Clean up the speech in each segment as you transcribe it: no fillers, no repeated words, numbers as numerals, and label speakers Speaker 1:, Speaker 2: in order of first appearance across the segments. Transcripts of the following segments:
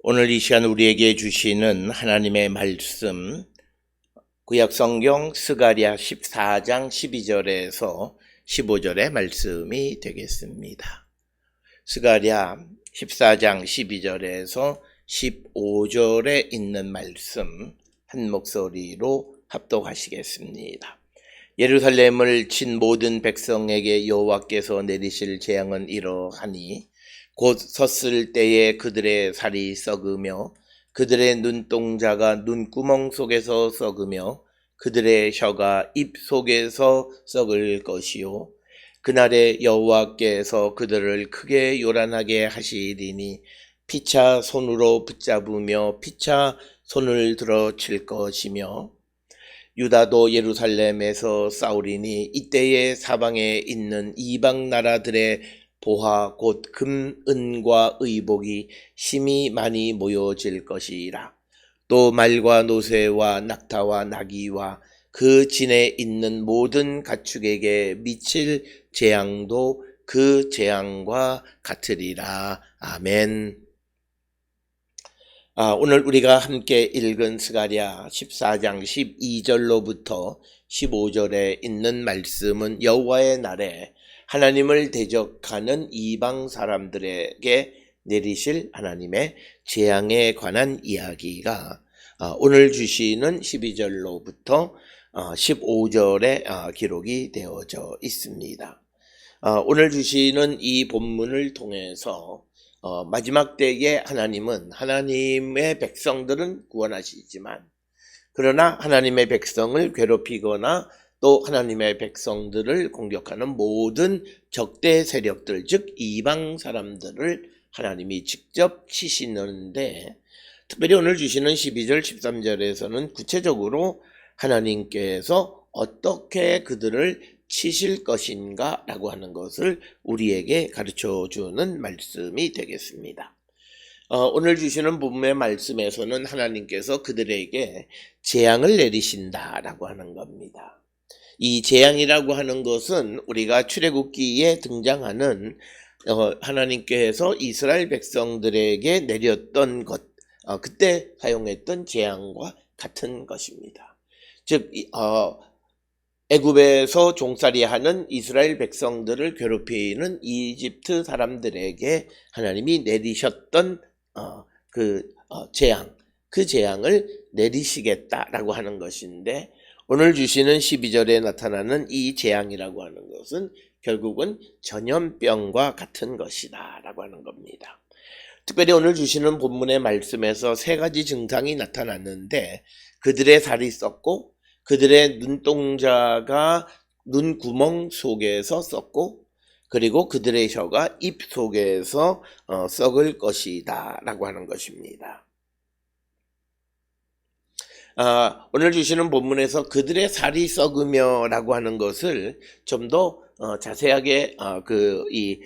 Speaker 1: 오늘 이 시간 우리에게 주시는 하나님의 말씀, 구약성경 스가랴 14장 12절에서 15절의 말씀이 되겠습니다. 스가랴 14장 12절에서 15절에 있는 말씀 한 목소리로 합독하시겠습니다. 예루살렘을 친 모든 백성에게 여호와께서 내리실 재앙은 이러하니 곧 섰을 때에 그들의 살이 썩으며 그들의 눈동자가 눈구멍 속에서 썩으며 그들의 혀가 입 속에서 썩을 것이요 그날에 여호와께서 그들을 크게 요란하게 하시리니 피차 손으로 붙잡으며 피차 손을 들어 칠 것이며 유다도 예루살렘에서 싸우리니 이때에 사방에 있는 이방 나라들의 보화 곧 금, 은과 의복이 심히 많이 모여질 것이라. 또 말과 노새와 낙타와 나귀와 그 진에 있는 모든 가축에게 미칠 재앙도 그 재앙과 같으리라. 아멘. 오늘 우리가 함께 읽은 스가랴 14장 12절로부터 15절에 있는 말씀은 여호와의 날에 하나님을 대적하는 이방 사람들에게 내리실 하나님의 재앙에 관한 이야기가 오늘 주시는 12절로부터 15절에 기록이 되어져 있습니다. 오늘 주시는 이 본문을 통해서 마지막 때에 하나님은 하나님의 백성들은 구원하시지만 그러나 하나님의 백성을 괴롭히거나 또 하나님의 백성들을 공격하는 모든 적대 세력들, 즉 이방 사람들을 하나님이 직접 치시는데 특별히 오늘 주시는 12절, 13절에서는 구체적으로 하나님께서 어떻게 그들을 치실 것인가 라고 하는 것을 우리에게 가르쳐주는 말씀이 되겠습니다. 오늘 주시는 본문의 말씀에서는 하나님께서 그들에게 재앙을 내리신다라고 하는 겁니다. 이 재앙이라고 하는 것은 우리가 출애굽기에 등장하는 하나님께서 이스라엘 백성들에게 내렸던 것, 그때 사용했던 재앙과 같은 것입니다. 즉 애굽에서 종살이하는 이스라엘 백성들을 괴롭히는 이집트 사람들에게 하나님이 내리셨던 재앙, 그 재앙을 내리시겠다라고 하는 것인데 오늘 주시는 12절에 나타나는 이 재앙이라고 하는 것은 결국은 전염병과 같은 것이다 라고 하는 겁니다. 특별히 오늘 주시는 본문의 말씀에서 세 가지 증상이 나타났는데 그들의 살이 썩고 그들의 눈동자가 눈구멍 속에서 썩고 그리고 그들의 혀가 입 속에서 썩을 것이다 라고 하는 것입니다. 오늘 주시는 본문에서 그들의 살이 썩으며 라고 하는 것을 좀 더 자세하게 이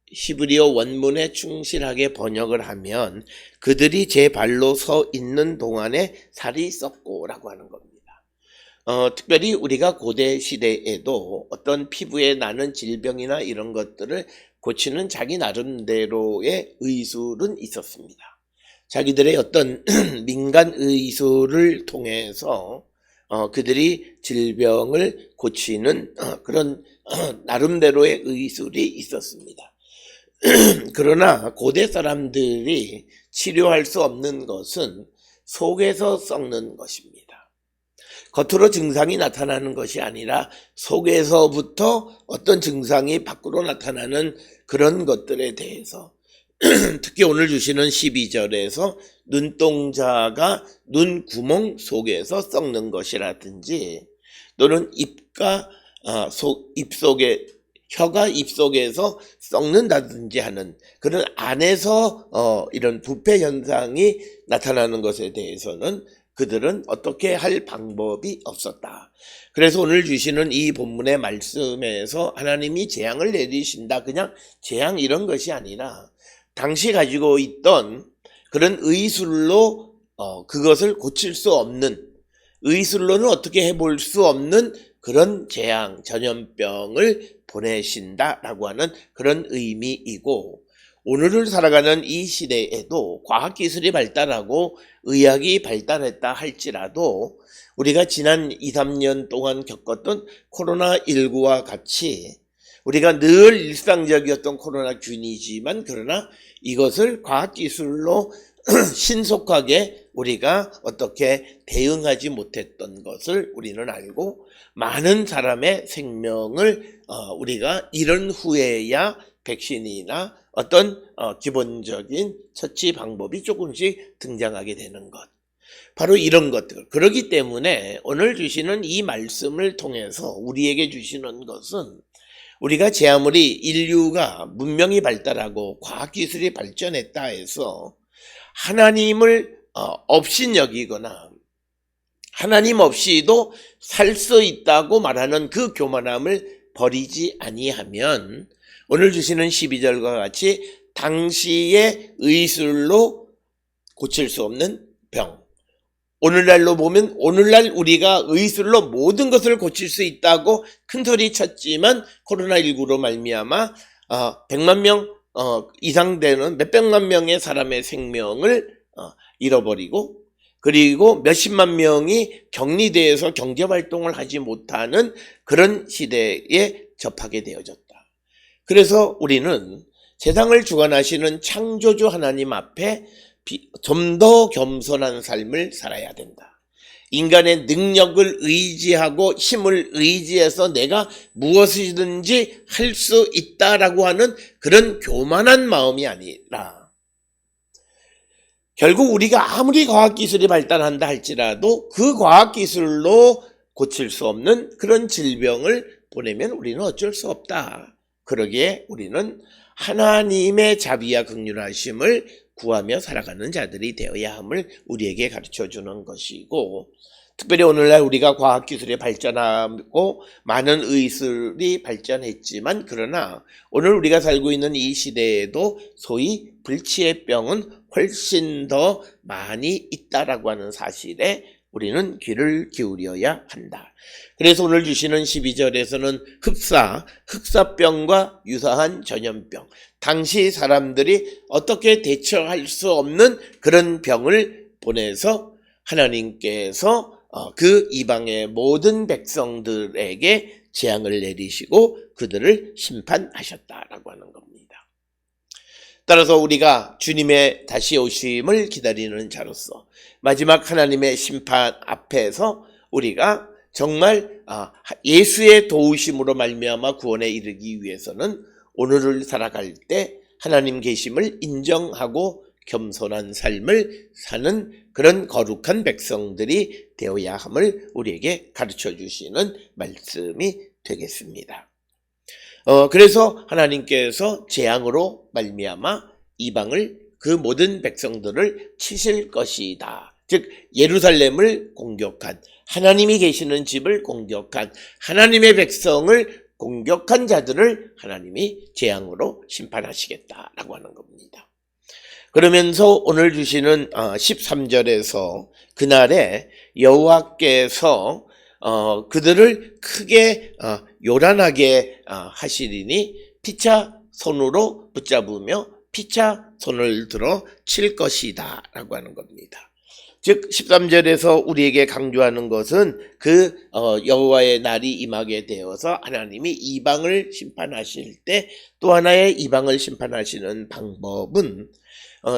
Speaker 1: 히브리어 원문에 충실하게 번역을 하면 그들이 제 발로 서 있는 동안에 살이 썩고 라고 하는 겁니다. 특별히 우리가 고대 시대에도 어떤 피부에 나는 질병이나 이런 것들을 고치는 자기 나름대로의 의술은 있었습니다. 자기들의 어떤 민간 의술을 통해서 그들이 질병을 고치는 그런 나름대로의 의술이 있었습니다. 그러나 고대 사람들이 치료할 수 없는 것은 속에서 썩는 것입니다. 겉으로 증상이 나타나는 것이 아니라 속에서부터 어떤 증상이 밖으로 나타나는 그런 것들에 대해서 특히 오늘 주시는 12절에서 눈동자가 눈구멍 속에서 썩는 것이라든지 또는 혀가 입 속에서 썩는다든지 하는 그런 안에서 이런 부패 현상이 나타나는 것에 대해서는 그들은 어떻게 할 방법이 없었다. 그래서 오늘 주시는 이 본문의 말씀에서 하나님이 재앙을 내리신다. 그냥 재앙 이런 것이 아니라 당시 가지고 있던 그런 의술로 그것을 고칠 수 없는, 의술로는 어떻게 해볼 수 없는 그런 재앙, 전염병을 보내신다라고 하는 그런 의미이고 오늘을 살아가는 이 시대에도 과학기술이 발달하고 의학이 발달했다 할지라도 우리가 지난 2, 3년 동안 겪었던 코로나19와 같이 우리가 늘 일상적이었던 코로나균이지만 그러나 이것을 과학기술로 신속하게 우리가 어떻게 대응하지 못했던 것을 우리는 알고 많은 사람의 생명을 우리가 잃은 후에야 백신이나 어떤 기본적인 처치 방법이 조금씩 등장하게 되는 것. 바로 이런 것들. 그렇기 때문에 오늘 주시는 이 말씀을 통해서 우리에게 주시는 것은 우리가 제 아무리 인류가 문명이 발달하고 과학기술이 발전했다 해서 하나님을 업신여기거나 하나님 없이도 살 수 있다고 말하는 그 교만함을 버리지 아니하면 오늘 주시는 12절과 같이 당시의 의술로 고칠 수 없는 병, 오늘날로 보면 오늘날 우리가 의술로 모든 것을 고칠 수 있다고 큰소리 쳤지만 코로나19로 말미암아 100만 명 이상 되는 몇백만 명의 사람의 생명을 잃어버리고 그리고 몇십만 명이 격리되어서 경제활동을 하지 못하는 그런 시대에 접하게 되어졌다. 그래서 우리는 세상을 주관하시는 창조주 하나님 앞에 좀 더 겸손한 삶을 살아야 된다. 인간의 능력을 의지하고 힘을 의지해서 내가 무엇이든지 할 수 있다라고 하는 그런 교만한 마음이 아니라 결국 우리가 아무리 과학기술이 발달한다 할지라도 그 과학기술로 고칠 수 없는 그런 질병을 보내면 우리는 어쩔 수 없다. 그러기에 우리는 하나님의 자비와 긍휼하심을 구하며 살아가는 자들이 되어야 함을 우리에게 가르쳐주는 것이고 특별히 오늘날 우리가 과학기술이 발전하고 많은 의술이 발전했지만 그러나 오늘 우리가 살고 있는 이 시대에도 소위 불치의 병은 훨씬 더 많이 있다라고 하는 사실에 우리는 귀를 기울여야 한다. 그래서 오늘 주시는 12절에서는 흑사병과 유사한 전염병, 당시 사람들이 어떻게 대처할 수 없는 그런 병을 보내서 하나님께서 그 이방의 모든 백성들에게 재앙을 내리시고 그들을 심판하셨다라고 하는 겁니다. 따라서 우리가 주님의 다시 오심을 기다리는 자로서 마지막 하나님의 심판 앞에서 우리가 정말 예수의 도우심으로 말미암아 구원에 이르기 위해서는 오늘을 살아갈 때 하나님 계심을 인정하고 겸손한 삶을 사는 그런 거룩한 백성들이 되어야 함을 우리에게 가르쳐 주시는 말씀이 되겠습니다. 그래서 하나님께서 재앙으로 말미암아 이방을 그 모든 백성들을 치실 것이다. 즉 예루살렘을 공격한 하나님이 계시는 집을 공격한 하나님의 백성을 공격한 자들을 하나님이 재앙으로 심판하시겠다라고 하는 겁니다. 그러면서 오늘 주시는 13절에서 그날에 여호와께서 그들을 크게 요란하게 하시리니 피차 손으로 붙잡으며 피차 손을 들어 칠 것이다 라고 하는 겁니다. 즉 13절에서 우리에게 강조하는 것은 그 여호와의 날이 임하게 되어서 하나님이 이방을 심판하실 때 또 하나의 이방을 심판하시는 방법은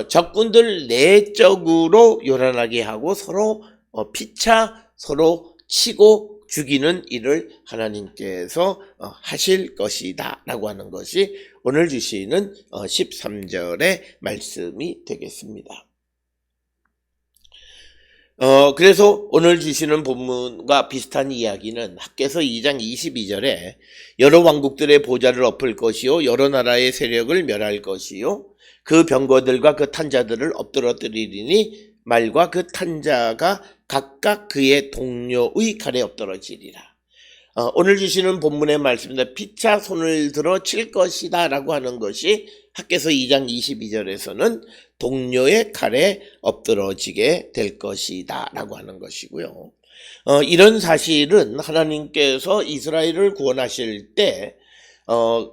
Speaker 1: 적군들 내적으로 요란하게 하고 서로 피차 서로 치고 죽이는 일을 하나님께서 하실 것이다 라고 하는 것이 오늘 주시는 13절의 말씀이 되겠습니다. 그래서 오늘 주시는 본문과 비슷한 이야기는 학개서 2장 22절에 여러 왕국들의 보좌를 엎을 것이요 여러 나라의 세력을 멸할 것이요 그 병거들과 그 탄자들을 엎드러뜨리리니 말과 그 탄자가 각각 그의 동료의 칼에 엎드러지리라. 오늘 주시는 본문의 말씀입니다. 피차 손을 들어 칠 것이다 라고 하는 것이 학개서 2장 22절에서는 동료의 칼에 엎드러지게 될 것이다 라고 하는 것이고요. 이런 사실은 하나님께서 이스라엘을 구원하실 때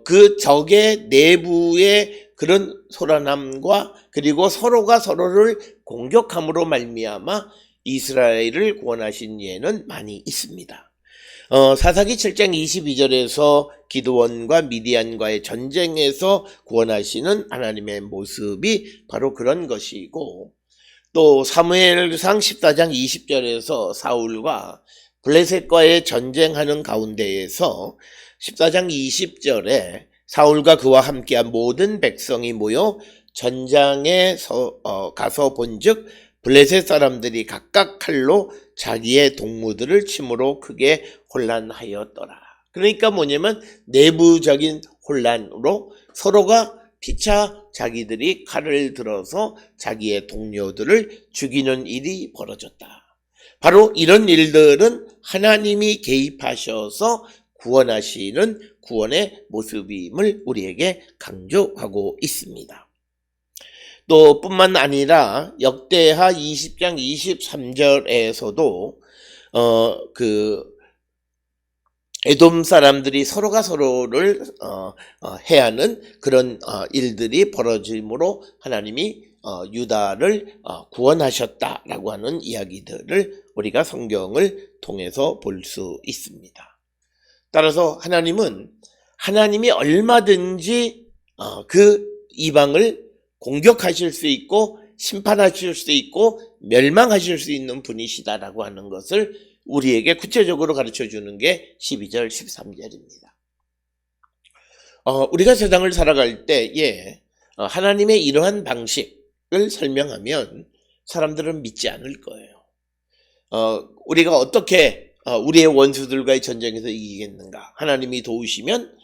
Speaker 1: 그 적의 내부의 그런 소란함과 그리고 서로가 서로를 공격함으로 말미암아 이스라엘을 구원하신 예는 많이 있습니다. 사사기 7장 22절에서 기드온과 미디안과의 전쟁에서 구원하시는 하나님의 모습이 바로 그런 것이고, 또 사무엘상 14장 20절에서 사울과 블레셋과의 전쟁하는 가운데에서 14장 20절에 사울과 그와 함께한 모든 백성이 모여 전장에 가서 본즉 블레셋 사람들이 각각 칼로 자기의 동무들을 침으로 크게 혼란하였더라. 그러니까 뭐냐면 내부적인 혼란으로 서로가 피차 자기들이 칼을 들어서 자기의 동료들을 죽이는 일이 벌어졌다. 바로 이런 일들은 하나님이 개입하셔서 구원하시는 구원의 모습임을 우리에게 강조하고 있습니다. 또 뿐만 아니라 역대하 20장 23절에서도 에돔 사람들이 서로가 서로를 해하는 그런 일들이 벌어짐으로 하나님이 유다를 구원하셨다라고 하는 이야기들을 우리가 성경을 통해서 볼 수 있습니다. 따라서 하나님이 얼마든지 그 이방을 공격하실 수 있고 심판하실 수 있고 멸망하실 수 있는 분이시다라고 하는 것을 우리에게 구체적으로 가르쳐 주는 게 12절 13절입니다. 우리가 세상을 살아갈 때에 하나님의 이러한 방식을 설명하면 사람들은 믿지 않을 거예요. 우리가 어떻게 우리의 원수들과의 전쟁에서 이기겠는가? 하나님이 도우시면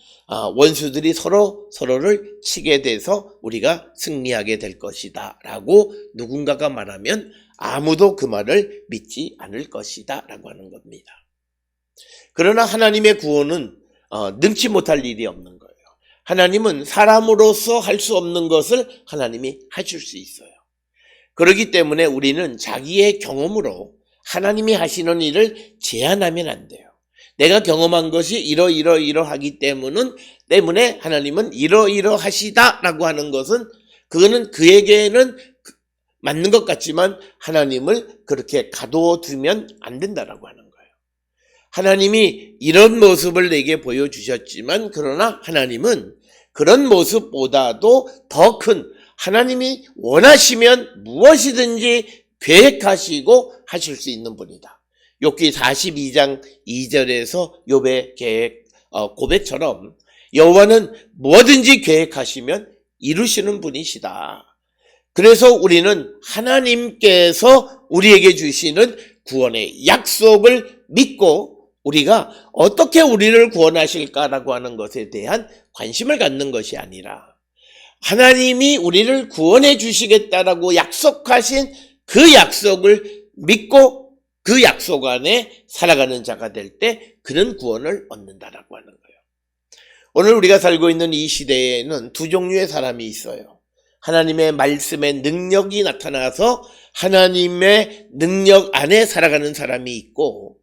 Speaker 1: 원수들이 서로를 치게 돼서 우리가 승리하게 될 것이다 라고 누군가가 말하면 아무도 그 말을 믿지 않을 것이다 라고 하는 겁니다. 그러나 하나님의 구원은 능치 못할 일이 없는 거예요. 하나님은 사람으로서 할 수 없는 것을 하나님이 하실 수 있어요. 그렇기 때문에 우리는 자기의 경험으로 하나님이 하시는 일을 제한하면 안 돼요. 내가 경험한 것이 이러하기 때문에 하나님은 이러하시다라고 하는 것은 그거는 그에게는 맞는 것 같지만 하나님을 그렇게 가둬두면 안 된다라고 하는 거예요. 하나님이 이런 모습을 내게 보여주셨지만 그러나 하나님은 그런 모습보다도 더 큰 하나님이 원하시면 무엇이든지 계획하시고 하실 수 있는 분이다. 욥기 42장 2절에서 욥의 고백처럼 여호와는 뭐든지 계획하시면 이루시는 분이시다. 그래서 우리는 하나님께서 우리에게 주시는 구원의 약속을 믿고 우리가 어떻게 우리를 구원하실까라고 하는 것에 대한 관심을 갖는 것이 아니라 하나님이 우리를 구원해 주시겠다라고 약속하신 그 약속을 믿고 그 약속 안에 살아가는 자가 될 때 그는 구원을 얻는다라고 하는 거예요. 오늘 우리가 살고 있는 이 시대에는 두 종류의 사람이 있어요. 하나님의 말씀의 능력이 나타나서 하나님의 능력 안에 살아가는 사람이 있고,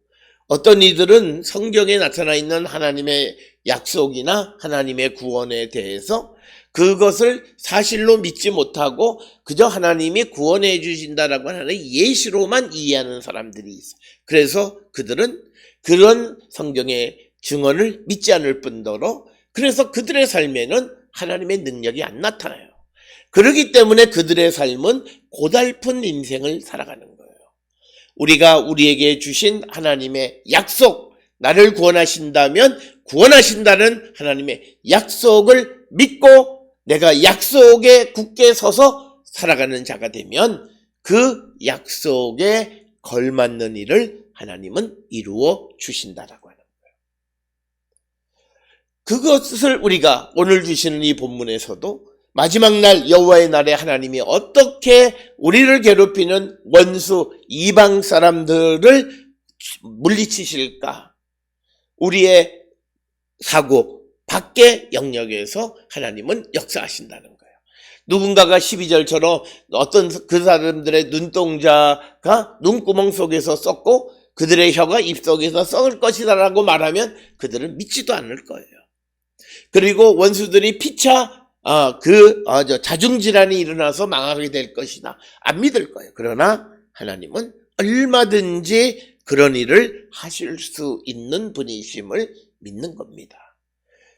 Speaker 1: 어떤 이들은 성경에 나타나 있는 하나님의 약속이나 하나님의 구원에 대해서 그것을 사실로 믿지 못하고 그저 하나님이 구원해 주신다라고 하는 예시로만 이해하는 사람들이 있어요. 그래서 그들은 그런 성경의 증언을 믿지 않을 뿐더러 그래서 그들의 삶에는 하나님의 능력이 안 나타나요. 그렇기 때문에 그들의 삶은 고달픈 인생을 살아가는 거예요. 우리가 우리에게 주신 하나님의 약속, 나를 구원하신다면 구원하신다는 하나님의 약속을 믿고 내가 약속에 굳게 서서 살아가는 자가 되면 그 약속에 걸맞는 일을 하나님은 이루어 주신다라고 하는 거예요. 그것을 우리가 오늘 주시는 이 본문에서도 마지막 날 여호와의 날에 하나님이 어떻게 우리를 괴롭히는 원수 이방 사람들을 물리치실까? 우리의 사고 밖의 영역에서 하나님은 역사하신다는 거예요. 누군가가 12절처럼 어떤 그 사람들의 눈동자가 눈구멍 속에서 썩고 그들의 혀가 입속에서 썩을 것이다 라고 말하면 그들은 믿지도 않을 거예요. 그리고 원수들이 피차 자중질환이 일어나서 망하게 될 것이다. 안 믿을 거예요. 그러나 하나님은 얼마든지 그런 일을 하실 수 있는 분이심을 믿는 겁니다.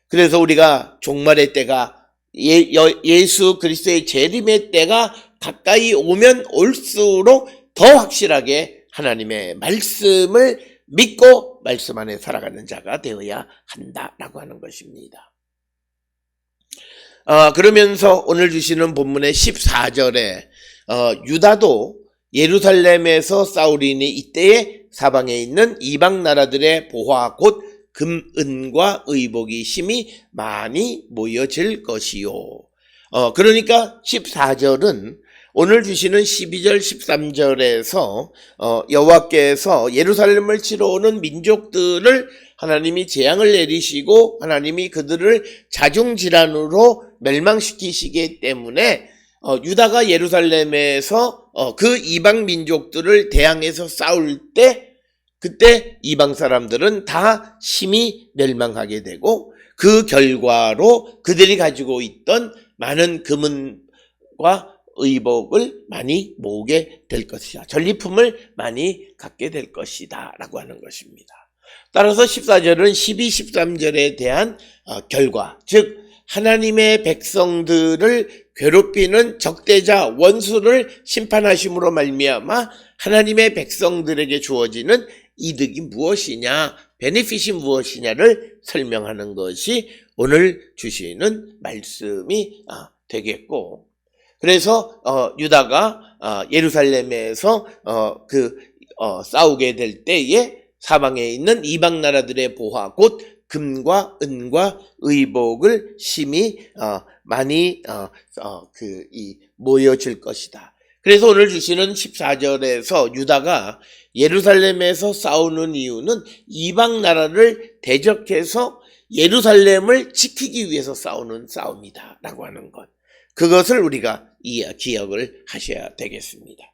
Speaker 1: 그래서 우리가 종말의 때가 예수 그리스도의 재림의 때가 가까이 오면 올수록 더 확실하게 하나님의 말씀을 믿고 말씀 안에 살아가는 자가 되어야 한다라고 하는 것입니다. 그러면서 오늘 주시는 본문의 14절에 유다도 예루살렘에서 싸우리니 이때에 사방에 있는 이방 나라들의 보화 곧 금, 은과 의복이 심히 많이 모여질 것이요. 그러니까 14절은 오늘 주시는 12절 13절에서 여호와께서 예루살렘을 치러 오는 민족들을 하나님이 재앙을 내리시고 하나님이 그들을 자중질환으로 멸망시키시기 때문에 유다가 예루살렘에서 그 이방 민족들을 대항해서 싸울 때 그때 이방 사람들은 다 심히 멸망하게 되고 그 결과로 그들이 가지고 있던 많은 금은과 의복을 많이 모으게 될 것이다. 전리품을 많이 갖게 될 것이다 라고 하는 것입니다. 따라서 14절은 12, 13절에 대한 결과, 즉 하나님의 백성들을 괴롭히는 적대자 원수를 심판하심으로 말미암아 하나님의 백성들에게 주어지는 이득이 무엇이냐, 베네핏이 무엇이냐를 설명하는 것이 오늘 주시는 말씀이 되겠고, 그래서 유다가 예루살렘에서 싸우게 될 때에 사방에 있는 이방 나라들의 보화 곧 금과 은과 의복을 심히 많이 모여질 것이다. 그래서 오늘 주시는 14절에서 유다가 예루살렘에서 싸우는 이유는 이방 나라를 대적해서 예루살렘을 지키기 위해서 싸우는 싸움이다 라고 하는 것, 그것을 우리가 기억을 하셔야 되겠습니다.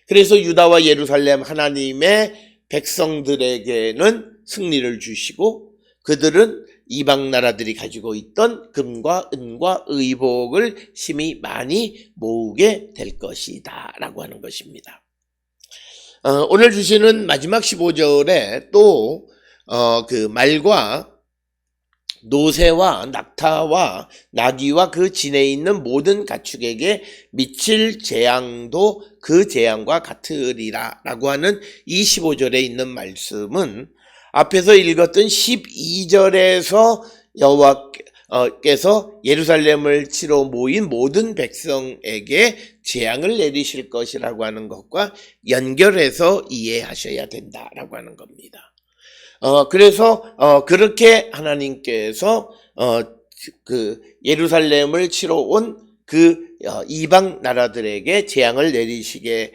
Speaker 1: 그래서 유다와 예루살렘 하나님의 백성들에게는 승리를 주시고 그들은 이방 나라들이 가지고 있던 금과 은과 의복을 심히 많이 모으게 될 것이다 라고 하는 것입니다. 오늘 주시는 마지막 15절에 또 그 말과 노새와 낙타와 나귀와 그 진에 있는 모든 가축에게 미칠 재앙도 그 재앙과 같으리라 라고 하는 이 15절에 있는 말씀은 앞에서 읽었던 12절에서 여호와께서 예루살렘을 치러 모인 모든 백성에게 재앙을 내리실 것이라고 하는 것과 연결해서 이해하셔야 된다라고 하는 겁니다. 그래서 그렇게 하나님께서 그 예루살렘을 치러 온 그 이방 나라들에게 재앙을 내리시게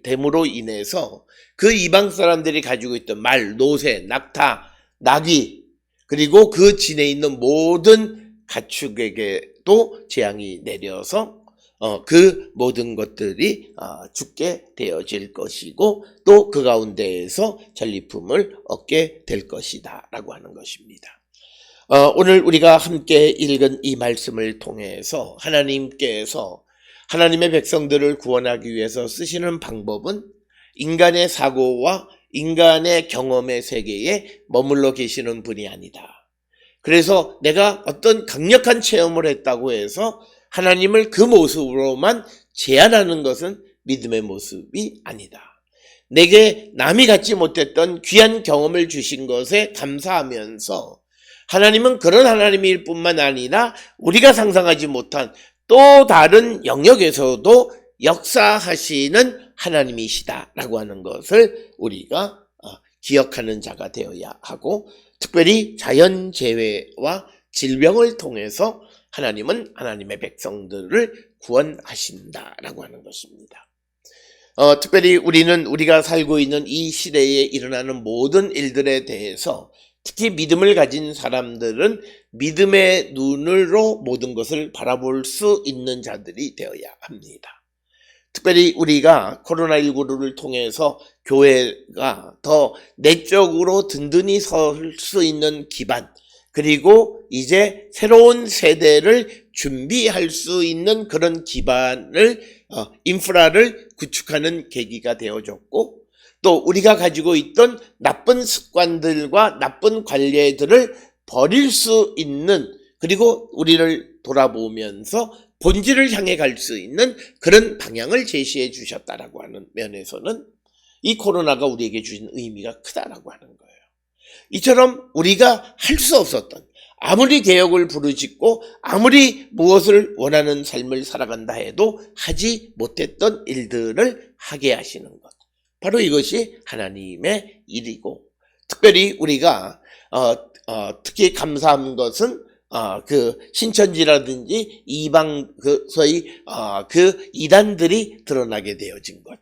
Speaker 1: 됨으로 인해서 그 이방 사람들이 가지고 있던 말, 노새, 낙타, 나귀 그리고 그 진에 있는 모든 가축에게도 재앙이 내려서 그 모든 것들이 죽게 되어질 것이고 또 그 가운데에서 전리품을 얻게 될 것이다 라고 하는 것입니다. 오늘 우리가 함께 읽은 이 말씀을 통해서 하나님께서 하나님의 백성들을 구원하기 위해서 쓰시는 방법은 인간의 사고와 인간의 경험의 세계에 머물러 계시는 분이 아니다. 그래서 내가 어떤 강력한 체험을 했다고 해서 하나님을 그 모습으로만 제한하는 것은 믿음의 모습이 아니다. 내게 남이 갖지 못했던 귀한 경험을 주신 것에 감사하면서 하나님은 그런 하나님일 뿐만 아니라 우리가 상상하지 못한 또 다른 영역에서도 역사하시는 하나님이시다라고 하는 것을 우리가 기억하는 자가 되어야 하고, 특별히 자연재해와 질병을 통해서 하나님은 하나님의 백성들을 구원하신다라고 하는 것입니다. 특별히 우리가 살고 있는 이 시대에 일어나는 모든 일들에 대해서 특히 믿음을 가진 사람들은 믿음의 눈으로 모든 것을 바라볼 수 있는 자들이 되어야 합니다. 특별히 우리가 코로나19를 통해서 교회가 더 내적으로 든든히 설 수 있는 기반, 그리고 이제 새로운 세대를 준비할 수 있는 그런 기반을 인프라를 구축하는 계기가 되어줬고, 또 우리가 가지고 있던 나쁜 습관들과 나쁜 관례들을 버릴 수 있는, 그리고 우리를 돌아보면서 본질을 향해 갈 수 있는 그런 방향을 제시해 주셨다라고 하는 면에서는 이 코로나가 우리에게 주신 의미가 크다라고 하는 거예요. 이처럼 우리가 할 수 없었던, 아무리 개혁을 부르짖고 아무리 무엇을 원하는 삶을 살아간다 해도 하지 못했던 일들을 하게 하시는 것, 바로 이것이 하나님의 일이고, 특별히 우리가 특히 감사한 것은 그 신천지라든지 이방 소위 그 이단들이 드러나게 되어진 것,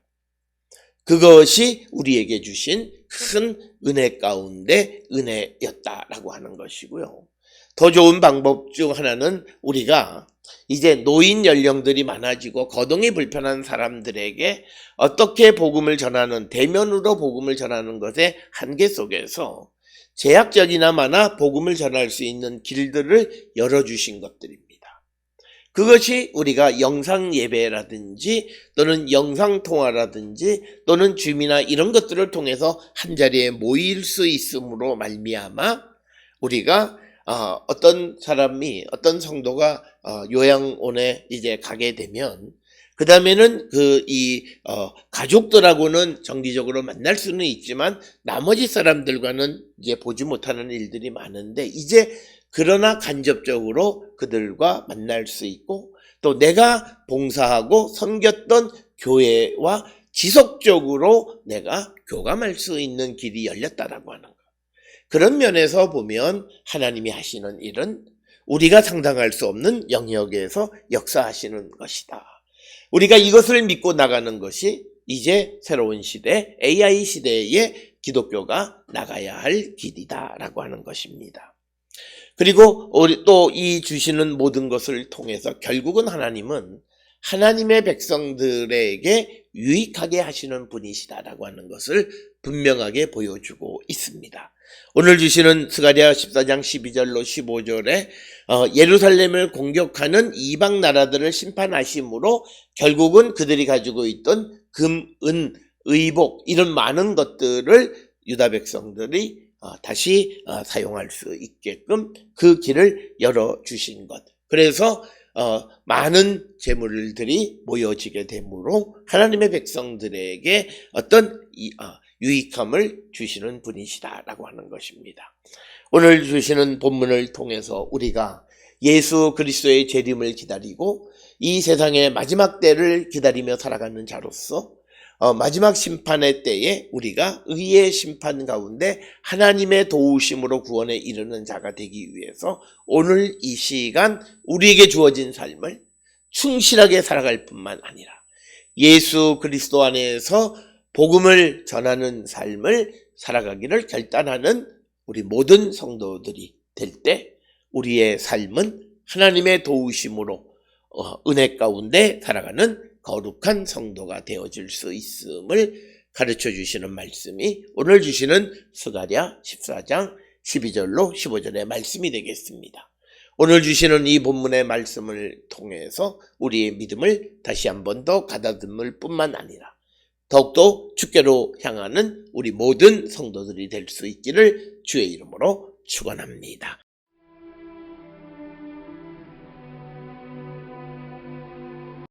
Speaker 1: 그것이 우리에게 주신 큰 은혜 가운데 은혜였다라고 하는 것이고요. 더 좋은 방법 중 하나는 우리가 이제 노인 연령들이 많아지고 거동이 불편한 사람들에게 어떻게 복음을 전하는, 대면으로 복음을 전하는 것의 한계 속에서 제약적이나마나 복음을 전할 수 있는 길들을 열어주신 것들입니다. 그것이 우리가 영상 예배라든지 또는 영상 통화라든지 또는 줌이나 이런 것들을 통해서 한자리에 모일 수 있음으로 말미암아 우리가 어떤 사람이, 어떤 성도가 요양원에 이제 가게 되면 그 다음에는 가족들하고는 정기적으로 만날 수는 있지만 나머지 사람들과는 이제 보지 못하는 일들이 많은데, 이제 그러나 간접적으로 그들과 만날 수 있고, 또 내가 봉사하고 섬겼던 교회와 지속적으로 내가 교감할 수 있는 길이 열렸다라고 하는 것. 그런 면에서 보면 하나님이 하시는 일은 우리가 상상할 수 없는 영역에서 역사하시는 것이다. 우리가 이것을 믿고 나가는 것이 이제 새로운 시대, AI 시대에 기독교가 나가야 할 길이다라고 하는 것입니다. 그리고 또 이 주시는 모든 것을 통해서 결국은 하나님은 하나님의 백성들에게 유익하게 하시는 분이시다라고 하는 것을 분명하게 보여주고 있습니다. 오늘 주시는 스가랴 14장 12절로 15절에 예루살렘을 공격하는 이방 나라들을 심판하심으로 결국은 그들이 가지고 있던 금, 은, 의복 이런 많은 것들을 유다 백성들이 다시 사용할 수 있게끔 그 길을 열어주신 것. 그래서 많은 재물들이 모여지게 되므로 하나님의 백성들에게 어떤 유익함을 주시는 분이시다라고 하는 것입니다. 오늘 주시는 본문을 통해서 우리가 예수 그리스도의 재림을 기다리고 이 세상의 마지막 때를 기다리며 살아가는 자로서 마지막 심판의 때에 우리가 의의 심판 가운데 하나님의 도우심으로 구원에 이르는 자가 되기 위해서 오늘 이 시간 우리에게 주어진 삶을 충실하게 살아갈 뿐만 아니라 예수 그리스도 안에서 복음을 전하는 삶을 살아가기를 결단하는 우리 모든 성도들이 될 때 우리의 삶은 하나님의 도우심으로 은혜 가운데 살아가는 거룩한 성도가 되어질 수 있음을 가르쳐 주시는 말씀이 오늘 주시는 스가랴 14장 12절로 15절의 말씀이 되겠습니다. 오늘 주시는 이 본문의 말씀을 통해서 우리의 믿음을 다시 한 번 더 가다듬을 뿐만 아니라 더욱더 주께로 향하는 우리 모든 성도들이 될 수 있기를 주의 이름으로 축원합니다.